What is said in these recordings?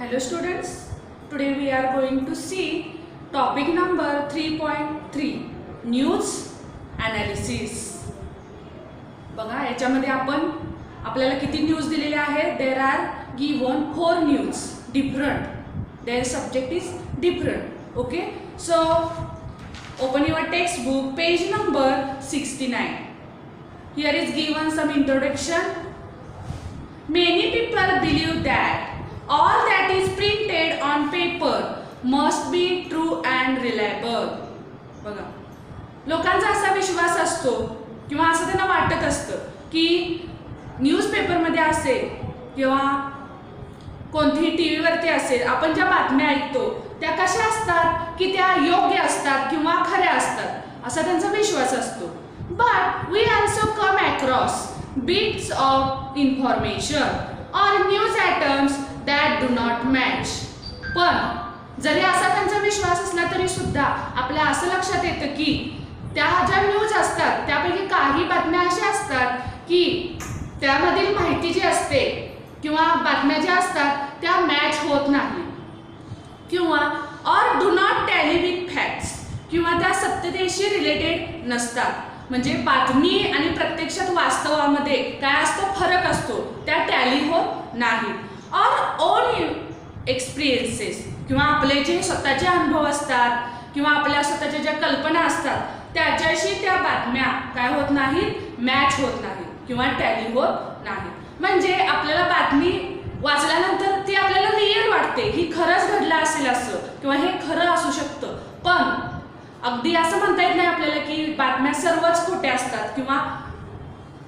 Hello students, today we are going to see topic number 3.3 News Analysis. बघा याच्यामध्ये आपण आपल्याला किती न्यूज दिलेले आहेत. There are given 4 news different. Their subject is different. Okay, so open your textbook page number 69. Here is given some introduction. Many people believe that all that is printed on paper must be true and reliable. बघा, लोकांचा असा विश्वास असतो किंवा असं त्यांना वाटत असतं की न्यूजपेपरमध्ये असेल किंवा कोणतीही टीव्हीवरती असेल, आपण ज्या बातम्या ऐकतो त्या कशा असतात की त्या योग्य असतात किंवा खऱ्या असतात असा त्यांचा विश्वास असतो. But we also come across bits of information or news items that do not match. पण जरी असा त्यांचा विश्वास असला तरी सुद्धा आपल्या असं लक्षात येतं की त्या ज्या न्यूज असतात त्यापैकी काही बातम्या अशा असतात की त्यामधील माहिती जी असते किंवा बातम्या ज्या असतात त्या मॅच होत नाही किंवा or do not tally with facts किंवा त्या सत्यतेशी रिलेटेड नसतात. म्हणजे बातमी आणि प्रत्यक्षात वास्तवामध्ये काय असतो, फरक असतो, त्या टॅली होत नाही. ऑर ओन एक्सपिरियन्सेस किंवा आपले जे स्वतःचे अनुभव असतात किंवा आपल्या स्वतःच्या ज्या कल्पना असतात त्याच्याशी त्या बातम्या काय होत नाहीत, मॅच होत नाहीत किंवा टॅली होत नाही. म्हणजे आपल्याला बातमी वाचल्यानंतर ती आपल्याला रिअल वाटते, ही खरंच घडलं असेल असं किंवा हे खरं असू शकतं. पण अगदी असं म्हणता येत नाही आपल्याला की बातम्या सर्वच खोट्या असतात किंवा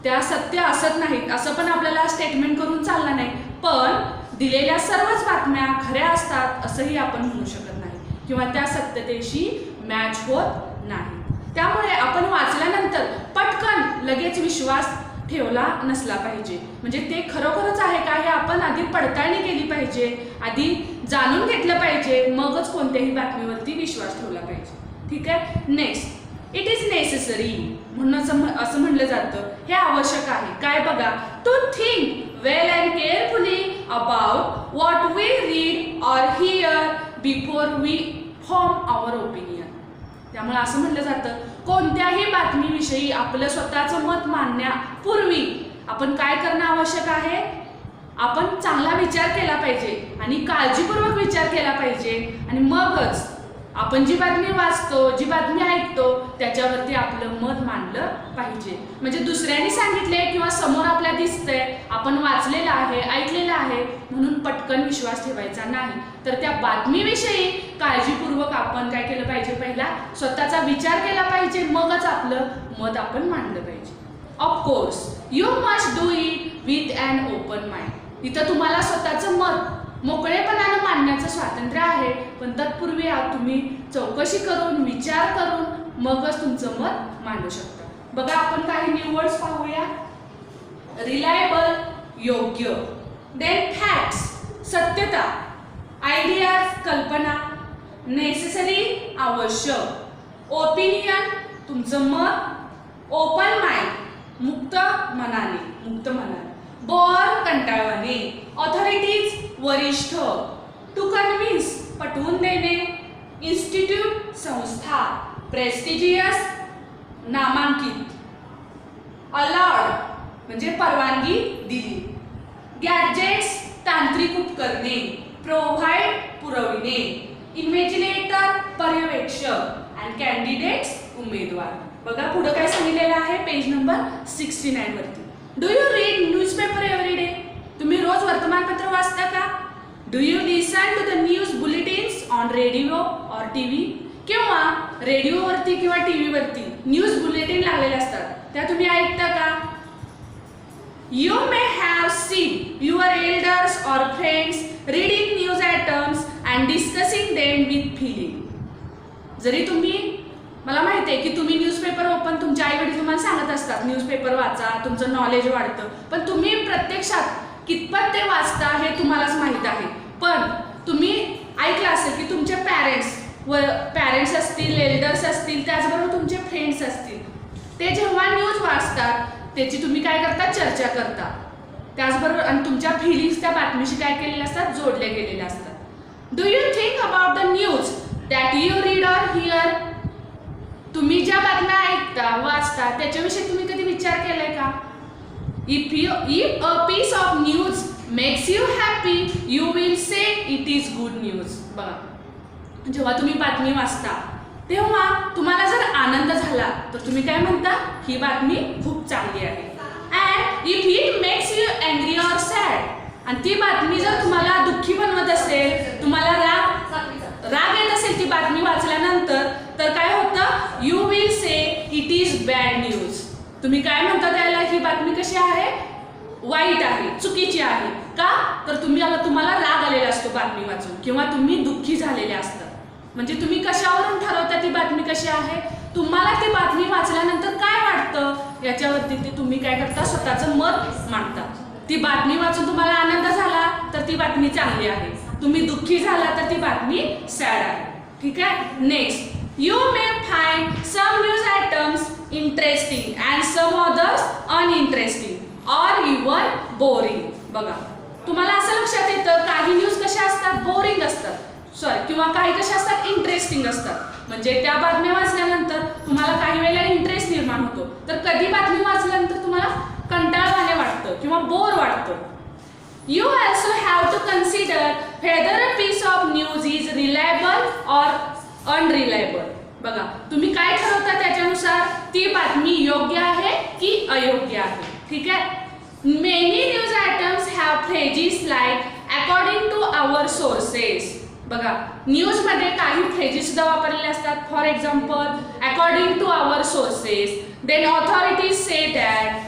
त्या सत्य असत नाहीत, असं पण आपल्याला स्टेटमेंट करून चाललं नाही. पण दिलेल्या सर्वच बातम्या खऱ्या असतात असंही आपण म्हणू शकत नाही किंवा त्या सत्यतेशी मॅच होत नाही. त्यामुळे आपण वाचल्यानंतर पटकन लगेच विश्वास ठेवला नसला पाहिजे. म्हणजे ते खरोखरच आहे का हे आपण आधी पडताळणी केली पाहिजे, आधी जाणून घेतलं पाहिजे, मगच कोणत्याही बातमीवरती विश्वास ठेवला पाहिजे. ठीक आहे. नेक्स्ट, इट इज नेसेसरी म्हणून असं म्हणलं जातं, हे आवश्यक आहे. काय बघा, to think well and carefully about what we read or hear before we form our opinion. त्यामुळे असं म्हणलं जातं, कोणत्याही बातमीविषयी आपलं स्वतःचं मत मांडण्यापूर्वी आपण काय करणं आवश्यक आहे, आपण चांगला विचार केला पाहिजे आणि काळजीपूर्वक विचार केला पाहिजे आणि मगच आपण जी बातमी वाचतो, जी बातमी ऐकतो त्याच्यावरती आपलं मत मांडलं पाहिजे. म्हणजे दुसऱ्यांनी सांगितले किंवा समोर आपल्या दिसतंय, आपण वाचलेलं आहे, ऐकलेलं आहे म्हणून पटकन विश्वास ठेवायचा नाही, तर त्या बातमीविषयी काळजीपूर्वक आपण काय केलं पाहिजे, पहिला स्वतःचा विचार केला पाहिजे, मगच आपलं मत आपण मांडलं पाहिजे. Of course you must do it with an open mind. इथं तुम्हाला स्वतःचं मत मोकळेपणानं मांडण्याचं स्वातंत्र्य आहे, पण तत्पूर्वी तुम्ही चौकशी करून विचार करून मगच तुमचं मत मांडू शकता. बघा, आपण काही न्यू वर्ड्स पाहूया. रिलायबल योग्य, देन फॅक्ट्स सत्यता, आयडियाज कल्पना, नेसेसरी आवश्यक, ओपिनियन तुमचं मत, ओपन माइंड मुक्त मनाने, बोर कंटाळवाणे, ऑथॉरिटीज वरिष्ठ, टू कन्व्हिन्स पटवून देणे, इन्स्टिट्यूट संस्था, प्रेस्टिजियस नामांकित, अलाउड म्हणजे परवानगी दिली, गॅजेट्स तांत्रिक उपकरणे, प्रोव्हाइड पुरविणे, इमॅजिनेटर पर्यवेक्षक अँड कॅन्डिडेट्स उमेदवार. बघा पुढे काय सांगितलेलं आहे पेज नंबर 69 वरती. Do you read newspaper every day? तुम्ही रोज वर्तमानपत्र वाचता का? Do you listen to the news bulletins on radio और टीव्ही? किंवा रेडिओवरती किंवा टीव्हीवरती न्यूज बुलेटिन लागलेले असतात, त्या तुम्ही ऐकता का? You may have seen your elders or friends reading news items and discussing them with feeling. जरी तुम्ही, मला माहिती आहे की तुम्ही न्यूजपेपर ओपन, तुमचे आई वडील तुम्हाला सांगत असतात न्यूजपेपर वाचा, तुमचं नॉलेज वाढतं, पण तुम्ही प्रत्यक्षात कितपत ते वाचता हे तुम्हालाच माहीत आहे. पण तुम्ही ऐकलं असेल की तुमचे पॅरेंट्स असतील, एल्डर्स असतील, त्याचबरोबर तुमचे फ्रेंड्स असतील, ते जेव्हा न्यूज वाचतात त्याची तुम्ही काय करता, चर्चा करता. त्याचबरोबर आणि तुमच्या फिलिंग्स त्या बातमीशी काय केलेल्या असतात, जोडल्या गेलेल्या असतात. Do you think about the news that you read or here? तुम्ही ज्या बातम्या ऐकता, वाचता, त्याच्याविषयी तुम्ही कधी विचार केलाय का? If a piece of news makes you happy, you will say it is good news. बघा, जेव्हा तुम्ही बातमी वाचता तेव्हा तुम्हाला जर आनंद झाला तर तुम्ही काय म्हणता, ही बातमी खूप चांगली आहे. And if it makes you angry or sad, आणि ती बातमी जर तुम्हाला दुःखी बनवत असेल, तुम्हाला राग येत असेल ती बातमी वाचल्यानंतर, तर काय होतं, you will say it is bad news. तुम्ही काय म्हणता त्याला, ही बातमी कशी आहे, वाईट आहे, चुकीची आहे. का तर तुम्हाला राग आलेला असतो बातमी वाचून, किंवा तुम्ही दुःखी झालेले असतात. म्हणजे तुम्ही कशावरून ठरवता ती बातमी कशी आहे, तुम्हाला ती बातमी वाचल्यानंतर काय वाटतं याच्यावरती ते तुम्ही काय करता, स्वतःचं मत मांडता. ती बातमी वाचून तुम्हाला आनंद झाला तर ती बातमी चांगली आहे, तुम्ही दुःखी झाला तर ती बातमी सॅड आहे. ठीक आहे. Next, you may find some news items interesting and some others uninteresting or even boring. बघा, तुम्हाला असं लक्षात येतं काही न्यूज कशा असतात, बोरिंग असतात, किंवा काही कशा असतात, इंटरेस्टिंग असतात. म्हणजे त्या बातम्या वाचल्यानंतर तुम्हाला काही वेळेला इंटरेस्ट निर्माण होतो, तर कधी बातमी वाचल्यानंतर तुम्हाला कंटाळवाणे वाटतं किंवा बोर वाटतं. You also have to consider whether a piece of news is reliable or unreliable. बघा, तुम्ही काय ठरवता त्याच्यानुसार ती बातमी योग्य आहे की अयोग्य आहे. ठीक आहे. Many news items have phrases like according to our sources. बघा, न्यूज मध्ये काही फ्रेजेस सुद्धा वापरलेले असतात. For example, according to our sources, then authorities say that,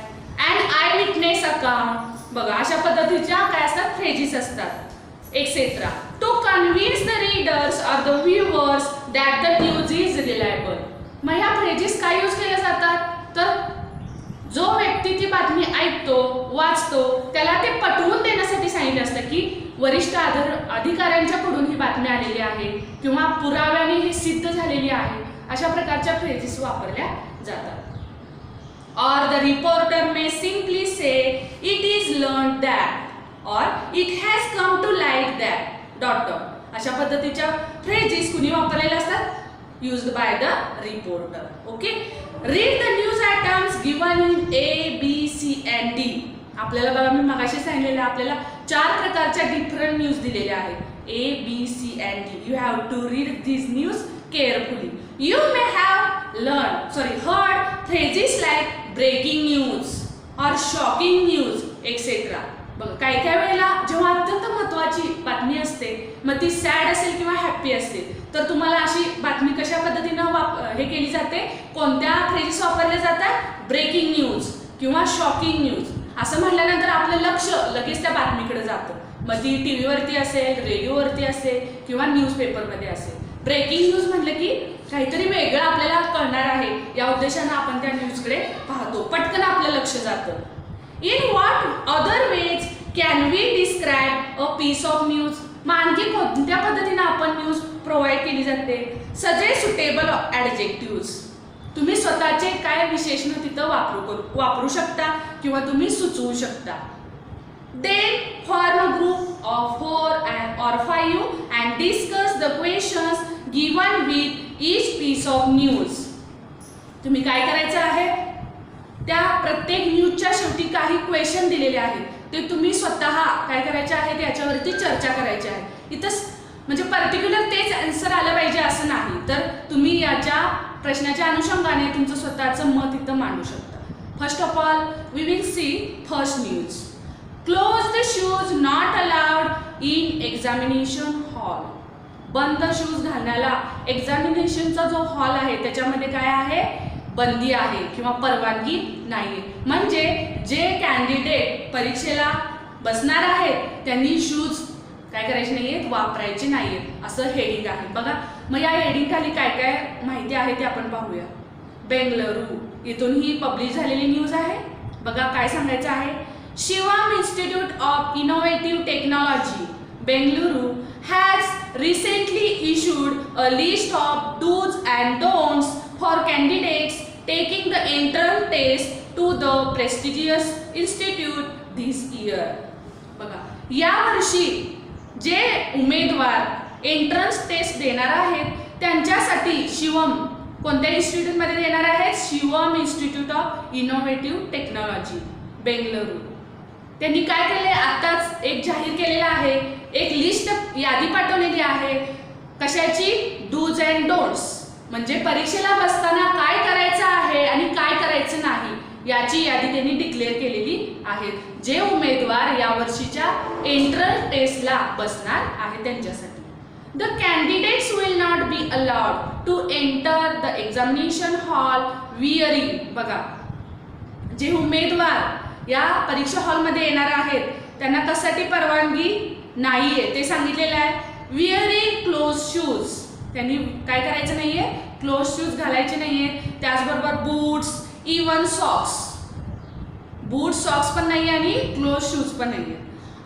and eye witness account. बघा, अशा पद्धतीच्या काय असतात, फ्रेजेस असतात, etcetera, to convince the readers or the viewers that the news is reliable. मग ह्या फ्रेजेस काय यूज केल्या जातात, तर जो व्यक्ती ती बातमी ऐकतो, वाचतो, त्याला ते पटवून देण्यासाठी सांगितलं असतं की वरिष्ठ अधिकाऱ्यांच्याकडून ही बातमी आलेली आहे किंवा पुराव्याने ही सिद्ध झालेली आहे. अशा प्रकारच्या फ्रेजेस वापरल्या जातात. Or the reporter may simply say it is learned that or it has come to light that ... अशा पद्धतीच्या फ्रेजेस कुणी वापरलेल्या असतात, used by the reporter. Okay. Read the news items given in A, B, C and D. आपल्याला बघा, मी मगाशी सांगितलेलं आपल्याला 4 प्रकारच्या डिफरंट न्यूज दिलेल्या आहेत, A, B, C and D. You have to read these news carefully. You may have heard phrases like breaking news or shocking news etc. बघा, काही वेळेला जेव्हा अत्यंत महत्त्वाची बातमी असते, मग ती सॅड असेल किंवा हॅप्पी असेल, तर तुम्हाला अशी बातमी कशा पद्धतीनं हे केली जाते, कोणत्या फ्रेजेस वापरल्या जातात, ब्रेकिंग न्यूज किंवा शॉकिंग न्यूज. असं म्हटल्यानंतर आपलं लक्ष लगेच त्या बातमीकडे जातं. मग ती टी व्हीवरती असेल, रेडिओवरती असेल किंवा न्यूजपेपरमध्ये असेल. ब्रेकिंग न्यूज म्हटलं की काहीतरी वेगळं आपल्याला कळणार आहे या उद्देशानं आपण त्या न्यूजकडे पाहतो, पटकन आपलं लक्ष जातं. In what other ways can we describe a piece of news. मग आणखी कोणत्या पद्धतीनं आपण न्यूज प्रोव्हाइड केली जाते, सजेस्ट सुटेबल ॲडजेक्टिव्ज. तुम्ही स्वतःचे काय विशेषण तिथं वापरू शकता किंवा तुम्ही सुचवू शकता. Then form a group of 4 or 5 and discuss the questions given with each piece of news. तुम्ही काय करायचं आहे, त्या प्रत्येक न्यूजच्या शेवटी काही क्वेश्चन दिलेले आहेत, ते तुम्ही स्वतः काय करायचे आहे, त्याच्यावरती चर्चा करायची आहे. इथं म्हणजे पर्टिक्युलर तेच आन्सर आलं पाहिजे असं नाही, तर तुम्ही याच्या प्रश्नाच्या अनुषंगाने तुमचं स्वतःचं मत इथं मांडू शकता. First of all we will see first news. Close the shoes not allowed in examination hall. बंद शूज घालण्याला एक्झामिनेशनचा जो हॉल आहे त्याच्यामध्ये काय आहे, बंदी आहे किंवा परवानगी नाही. म्हणजे जे कॅन्डिडेट परीक्षेला बसणार आहेत त्यांनी शूज काय करायचे नाहीयेत, वापरायचे नाहीयेत, असं हेडिंग आहे. बघा, मग या हेडिंग खाली काय काय माहिती आहे ते आपण पाहूया. बेंगलुरू इथून ही पब्लिश झालेली न्यूज आहे. बघा काय सांगायचं आहे, Shivam institute of innovative technology Bengaluru has recently issued a list of dos and don'ts for candidates taking the entrance test to the prestigious institute this year. बघा, या वर्षी जे उमेदवार एंट्रन्स टेस्ट देणार आहेत त्यांच्यासाठी शिवम कोणत्या इन्स्टिट्यूटमध्ये देणार आहेत? Shivam institute of innovative technology Bengaluru. त्यांनी काय केले? आताच एक जाहीर केलेला आहे, एक लिस्ट यादी पाठवलेली आहे. कशाची? डूज अँड डोंट्स, म्हणजे परीक्षेला बसताना काय करायचं आहे आणि काय करायचं नाही याची यादी त्यांनी डिक्लेअर केलेली आहे, जे उमेदवार या वर्षीच्या एंट्रन्स टेस्टला बसणार आहे त्यांच्यासाठी. The candidates will not be allowed to enter the examination hall wearing, बघा, जे उमेदवार या परीक्षा हॉलमध्ये येणार आहेत त्यांना कशासाठी परवानगी नाहीये ते सांगितलेलं आहे. wearing closed shoes, त्यांनी काय करायचं नाहीये? क्लोज शूज घालायचे नाहीये. त्याचबरोबर बूट्स, इवन सॉक्स, बूट सॉक्स पण नाही आणि क्लोज शूज पण नाहीये.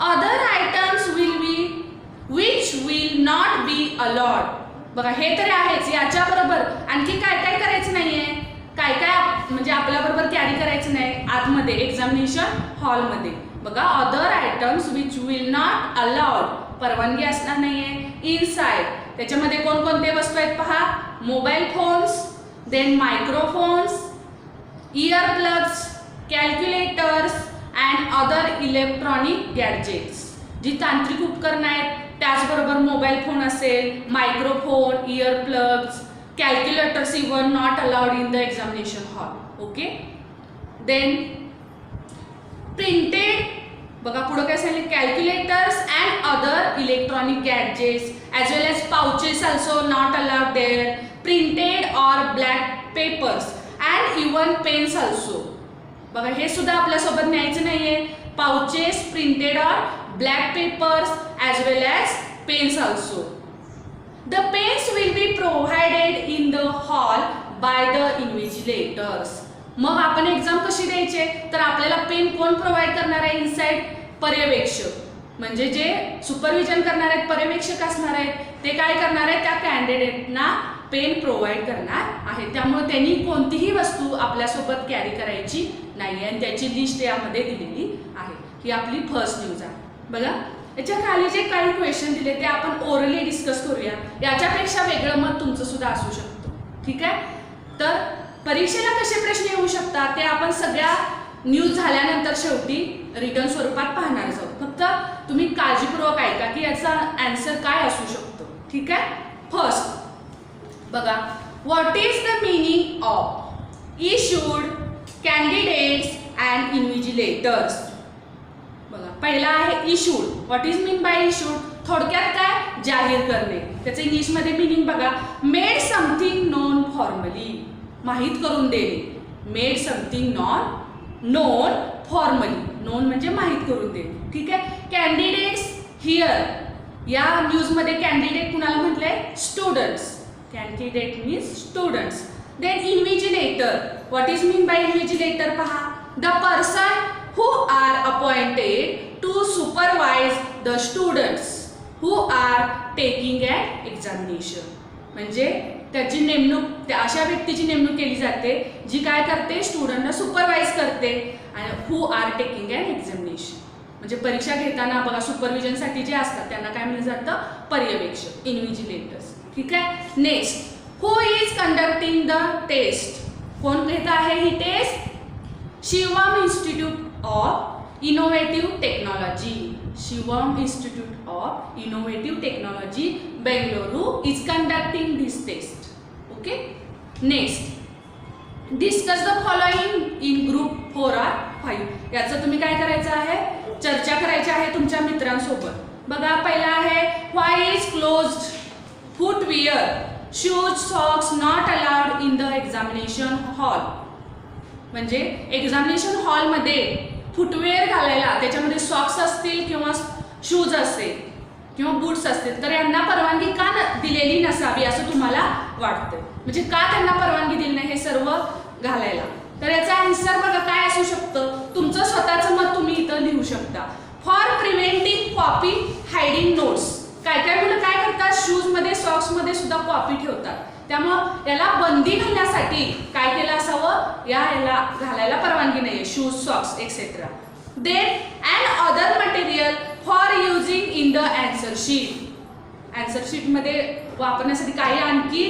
Other items will be which will not be allowed, बघा हे तरी आहेच. याच्या बरोबर आणखी काय काय करायचं नाहीये, काय काय म्हणजे आपल्या बरोबर कॅरी करायचं नाही आतमध्ये एक्झामिनेशन हॉलमध्ये. बघा, other items which will not allowed, परवानगी असणार नाहीये. इनसाइड, त्याच्यामध्ये कोणकोणते वस्तू आहेत पहा. Mobile phones, then microphones, earplugs, calculators and other electronic gadgets, जी तांत्रिक उपकरणं आहेत. त्याचबरोबर मोबाईल फोन असेल, microphone, earplugs, calculators even not allowed in the examination hall. Okay. Then printed, बघा पुढे काय सांगितलं, calculators and other electronic gadgets as well as pouches also not allowed there. Printed or black papers and even pens also, बघा हे सुद्धा आपल्यासोबत न्यायचं नाहीये. Pouches, printed or black papers as well as pens also. The pens will be provided in the hall by the invigilators. मग आपण exam कशी द्यायचे? तर आपल्याला पेन कोण प्रोव्हाइड करणार आहे? इनसाइड पर्यवेक्षक, म्हणजे जे सुपरविजन करणार आहेत, पर्यवेक्षक असणार आहेत, ते काय करणार आहेत? त्या कॅन्डिडेटना पेन प्रोव्हाइड करणार आहे. त्यामुळे त्यांनी कोणतीही वस्तू आपल्यासोबत कॅरी करायची नाही आणि त्याची लिस्ट यामध्ये दिलेली आहे. ही आपली फर्स्ट न्यूज आहे. बघा, याच्या खाली जे काही क्वेश्चन दिले ते आपण ओरली डिस्कस करूया. याच्यापेक्षा वेगळं मत तुमचं सुद्धा असू शकतं. ठीक आहे. तर परीक्षेला कसे प्रश्न येऊ शकतात ते आपण सगळ्या न्यूज झाल्यानंतर शेवटी रिटर्न स्वरूपात पाहणार आहोत. फक्त तुम्ही काळजीपूर्वक ऐका की याचा आन्सर काय असू शकतो. ठीक आहे. फर्स्ट बघा, what is the meaning of issued, candidates and invigilators. बघा, पहिला आहे issued. What is mean by issued? थोडक्यात काय? जाहीर करणे. त्याचं इंग्लिशमध्ये मीनिंग बघा, मेड समथिंग नोन फॉर्मली, माहीत करून देणे. Made something non formally, non म्हणजे माहीत करून देणे. ठीक आहे. कॅन्डिडेट्स हिअर या न्यूजमध्ये कॅन्डिडेट कुणाला म्हटलंय? Students. Candidate means students. Then invigilator. What is mean by invigilator? पहा, the person who are appointed to supervise the students who are taking an examination. म्हणजे त्याची नेमणूक, अशा व्यक्तीची नेमणूक केली जाते जी काय करते? स्टुडंटना सुपरवाइज करते. आणि who are taking an examination म्हणजे परीक्षा घेताना बघा सुपरविजनसाठी जे असतात त्यांना काय म्हणलं जातं? पर्यवेक्षक, इन्व्हिजिलेटर्स. ठीक आहे. Next, who is conducting the test? कोण घेत आहे ही test? Shivam institute of innovative technology. Shivam institute of innovative technology Bengaluru is conducting this test. Okay. Next, discuss the following in group 4 or 5. याचं तुम्ही काय करायचं आहे? चर्चा करायची आहे तुमच्या मित्रांसोबत. बघा, पहिला आहे why is closed footwear, shoes, socks not allowed in the examination hall. म्हणजे एक्झामिनेशन हॉलमध्ये फुटवेअर घालायला त्याच्यामध्ये सॉक्स असतील किंवा शूज असेल किंवा बूट्स असतील तर यांना परवानगी का दिलेली नसावी असं तुम्हाला वाटतं? म्हणजे का त्यांना परवानगी दिली नाही हे सर्व घालायला? तर याचा आन्सर बघा काय असू शकतं. तुमचं स्वतःचं मत तुम्ही इथं लिहू शकता. For preventing copy hiding notes. काय काय मुलं काय करतात? शूजमध्ये, सॉक्समध्ये सुद्धा कॉपी ठेवतात. त्यामुळं याला बंदी घालण्यासाठी काय केलं असावं? याला घालायला परवानगी नाहीये, shoes, socks etcetera. Then and other material शीटमध्ये वापरण्यासाठी काही आणखी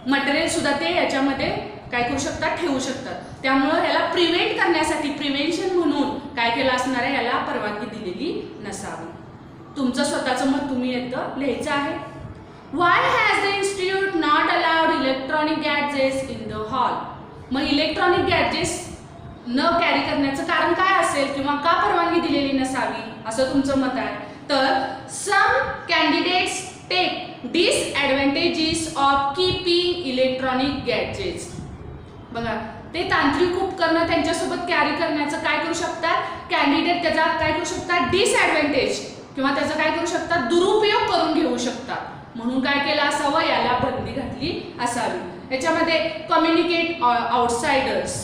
मटेरियल सुद्धा ते याच्यामध्ये काय करू शकतात, ठेवू शकतात. त्यामुळं याला प्रिव्हेंट करण्यासाठी, प्रिव्हेन्शन म्हणून काय केलं असणार आहे, याला परवानगी दिलेली नसावी. तुमचं स्वतःचं मत तुम्ही इथं लिहायचं आहे. Y has the institute not allowed electronic gadgets in the hall? मग इलेक्ट्रॉनिक गॅजेट्स न कॅरी करण्याचं कारण काय असेल किंवा का परवानगी दिलेली नसावी असं तुमचं मत आहे. तर some candidates take disadvantages of keeping electronic gadgets. बघा, ते तांत्रिक उपकरणं त्यांच्यासोबत कॅरी करण्याचं काय करू शकतात, कॅन्डिडेट त्याचा काय करू शकतात, डिसएडव्हान्टेज किंवा त्याचा काय करू शकतात, दुरुपयोग करून घेऊ शकतात. म्हणून काय केलं असावं, याला बंदी घातली असावी. याच्यामध्ये communicate outsiders,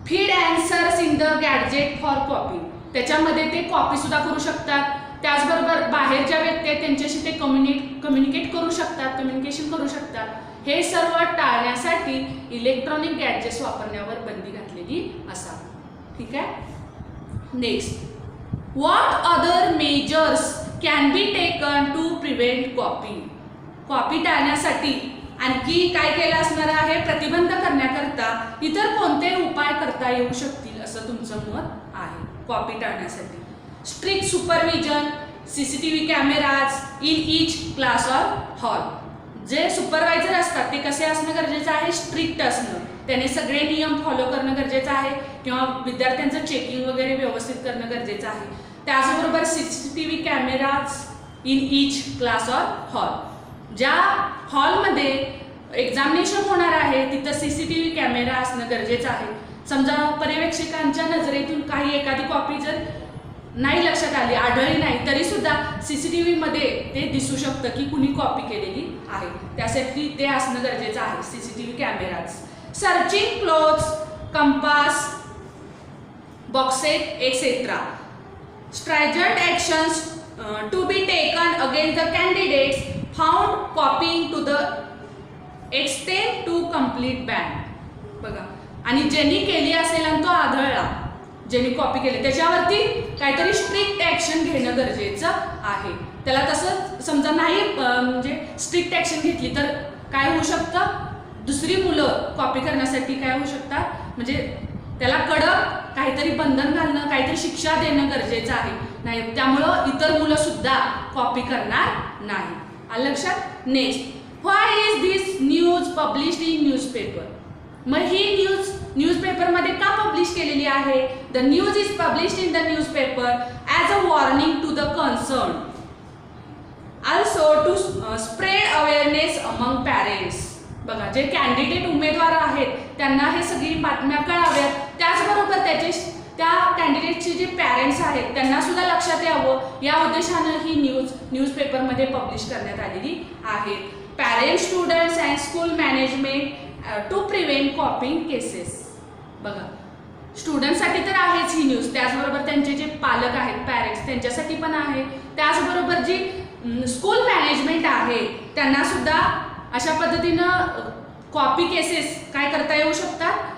feed answers in the gadget for copy. त्याच्यामध्ये ते कॉपी सुद्धा करू शकतात. त्याचबरोबर बाहेर ज्या व्यक्ती आहेत त्यांच्याशी ते कम्युनिकेट करू शकतात, कम्युनिकेशन करू शकतात. हे सर्व टाळण्यासाठी इलेक्ट्रॉनिक गॅजेट्स वापरण्यावर बंदी घातलेली असावी. ठीक आहे. Next, what other measures can be taken to prevent copy? Copy टाळण्यासाठी आणखी काय केलं असणार आहे, प्रतिबंध करण्याकरता इतर कोणते उपाय करता येऊ शकतील असं तुमचं मत आहे कॉपी टाळण्यासाठी? Strict supervision, CCTV cameras in each class or hall. जे सुपरवायझर असतात ते कसे असणं गरजेचं आहे, स्ट्रिक्ट असणं, त्याने सगळे नियम फॉलो करणं गरजेचं आहे किंवा विद्यार्थ्यांचं चेकिंग वगैरे व्यवस्थित करणं गरजेचं आहे. त्याचबरोबर CCTV cameras in each class or hall. ज्या हॉलमध्ये एक्झामिनेशन होणार आहे तिथं सीसीटीव्ही कॅमेरा असणं गरजेचं आहे. समजा पर्यवेक्षकांच्या नजरेतून काही एखादी कॉपी जर नाही लक्षात आली, आढळली नाही, तरी सुद्धा सीसीटीव्ही मध्ये ते दिसू शकतं की कुणी कॉपी केलेली आहे. त्यासाठी ते असणं गरजेचं आहे, CCTV cameras. Searching clothes, compass, boxes etcetera. Stringent actions to be taken against the candidates found copying to the extent to complete ban. बघा, आणि ज्यांनी केली असेल आणि तो आढळला, ज्यांनी कॉपी केली त्याच्यावरती काहीतरी स्ट्रिक्ट ॲक्शन घेणं गरजेचं आहे. त्याला तसं समजा नाही म्हणजे स्ट्रिक्ट ॲक्शन घेतली तर काय होऊ शकतं, दुसरी मुलं कॉपी करण्यासाठी काय होऊ शकतात, म्हणजे त्याला कडक काहीतरी बंधन घालणं, काहीतरी शिक्षा देणं गरजेचं आहे. नाही, त्यामुळं इतर मुलं सुद्धा कॉपी करणार नाही. आलं लक्षात. Next, why is this news published in newspaper? मग ही न्यूजपेपरमध्ये का पब्लिश केलेली आहे? The news is published in the newspaper as a warning to the concern, also to spread awareness among parents. बघा, जे कॅन्डिडेट उमेदवार आहेत त्यांना हे सगळी बातम्या कळाव्यात, त्याचबरोबर त्या कॅन्डिडेटचे जे पॅरेंट्स आहेत त्यांना सुद्धा लक्षात यावं, या उद्देशानं ही न्यूजपेपरमध्ये पब्लिश करण्यात आलेली आहे. Parents, students and school management to prevent copying cases. बघा, स्टुडंटसाठी तर आहेच ही न्यूज, त्याचबरोबर त्यांचे जे पालक आहेत, पॅरेंट्स, त्यांच्यासाठी पण आहे. त्याचबरोबर जी स्कूल मॅनेजमेंट आहे त्यांना सुद्धा अशा पद्धतीनं कॉपी केसेस काय करता येऊ शकतात,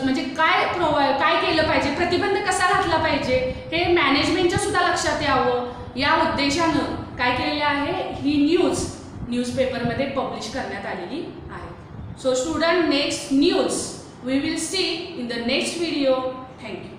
म्हणजे काय केलं पाहिजे, प्रतिबंध कसा घातला पाहिजे हे मॅनेजमेंटच्या सुद्धा लक्षात यावं, या उद्देशानं काय केलेलं आहे, ही न्यूजपेपरमध्ये पब्लिश करण्यात आलेली आहे. So student, next news we will see in the next video. Thank you.